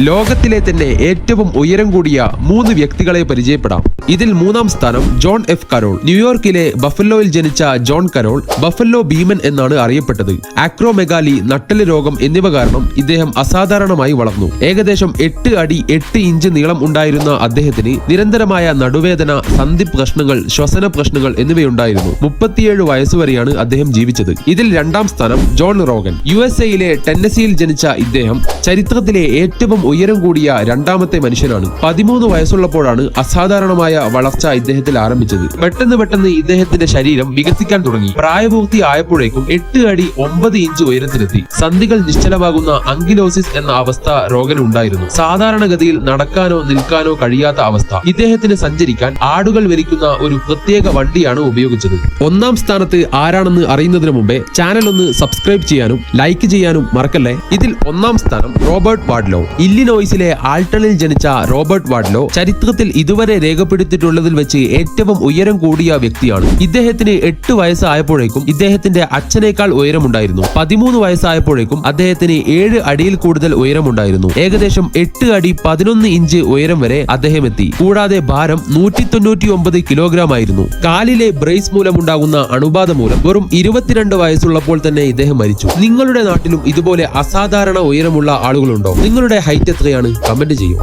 ലോകത്തിലെ തന്നെ ഏറ്റവും ഉയരം കൂടിയ 3 വ്യക്തികളെ പരിചയപ്പെടാം. ഇതിൽ 3-ാം സ്ഥാനം ജോൺ എഫ് കരോൾ. ന്യൂയോർക്കിലെ ബഫലോയിൽ ജനിച്ച ജോൺ കരോൾ ബഫല്ലോ ഭീമൻ എന്നാണ് അറിയപ്പെട്ടത്. ആക്രോമെഗാലി, നട്ടല് രോഗം എന്നിവ കാരണം ഇദ്ദേഹം അസാധാരണമായി വളർന്നു. ഏകദേശം 8 അടി 8 ഇഞ്ച് നീളം ഉണ്ടായിരുന്ന അദ്ദേഹത്തിന് നിരന്തരമായ നടുവേദന, സന്ധി പ്രശ്നങ്ങൾ, ശ്വസന പ്രശ്നങ്ങൾ എന്നിവയുണ്ടായിരുന്നു. 37 വയസ്സുവരെയാണ് അദ്ദേഹം ജീവിച്ചത്. ഇതിൽ 2-ാം സ്ഥാനം ജോൺ റോഗൻ. USA-യിലെ ടെന്നസിയിൽ ജനിച്ച ഇദ്ദേഹം ചരിത്രത്തിലെ ഏറ്റവും ഉയരം കൂടിയ 2-ാമത്തെ മനുഷ്യനാണ്. 13 വയസ്സുള്ളപ്പോഴാണ് അസാധാരണമായ വളർച്ച ഇദ്ദേഹത്തിൽ ആരംഭിച്ചത്. പെട്ടെന്ന് ഇദ്ദേഹത്തിന്റെ ശരീരം വികസിക്കാൻ തുടങ്ങി. പ്രായപൂർത്തി ആയപ്പോഴേക്കും 8 അടി 9 ഇഞ്ച് ഉയരത്തിലെത്തി. സന്ധികൾ നിശ്ചലമാകുന്ന അങ്കിലോസിസ് എന്ന അവസ്ഥ റോഗന് ഉണ്ടായിരുന്നു. സാധാരണഗതിയിൽ നടക്കാനോ നിൽക്കാനോ കഴിയാത്ത അവസ്ഥ. ഇദ്ദേഹത്തിന് സഞ്ചരിക്കാൻ ആടുകൾ വലിക്കുന്ന ഒരു പ്രത്യേക വണ്ടിയാണ് ഉപയോഗിച്ചത്. 1-ാം സ്ഥാനത്ത് ആരാണെന്ന് അറിയുന്നതിന് മുമ്പേ ചാനൽ ഒന്ന് സബ്സ്ക്രൈബ് ചെയ്യാനും ലൈക്ക് ചെയ്യാനും മറക്കല്ലേ. ഇതിൽ 1-ാം സ്ഥാനം റോബർട്ട് വാഡ്ലോ. ഇല്ലിനോയ്സിലെ ആൾട്ടണിൽ ജനിച്ച റോബർട്ട് വാഡ്ലോ ചരിത്രത്തിൽ ഇതുവരെ രേഖപ്പെടുത്തിയിട്ടുള്ളതിൽ വെച്ച് ഏറ്റവും ഉയരം കൂടിയ വ്യക്തിയാണ്. ഇദ്ദേഹത്തിന് 8 വയസ്സായപ്പോഴേക്കും ഇദ്ദേഹത്തിന്റെ അച്ഛനേക്കാൾ ഉയരമുണ്ടായിരുന്നു. 13 വയസ്സായപ്പോഴേക്കും അദ്ദേഹത്തിന് 7 അടിയിൽ കൂടുതൽ ഉയരമുണ്ടായിരുന്നു. ഏകദേശം 8 അടി 11 ഇഞ്ച് ഉയരം വരെ അദ്ദേഹം എത്തി. കൂടാതെ ഭാരം 199 കിലോഗ്രാം ആയിരുന്നു. കാലിലെ ബ്രേസ് മൂലമുണ്ടാകുന്ന അണുബാധ മൂലം വെറും 22 വയസ്സുള്ളപ്പോൾ തന്നെ ഇദ്ദേഹം മരിച്ചു. നിങ്ങളുടെ നാട്ടിലും ഇതുപോലെ അസാധാരണ ഉയരമുള്ള ആളുകളുണ്ടോ? നിങ്ങളുടെ ഹൈറ്റ് എത്രയാണ്? കമന്റ് ചെയ്യൂ.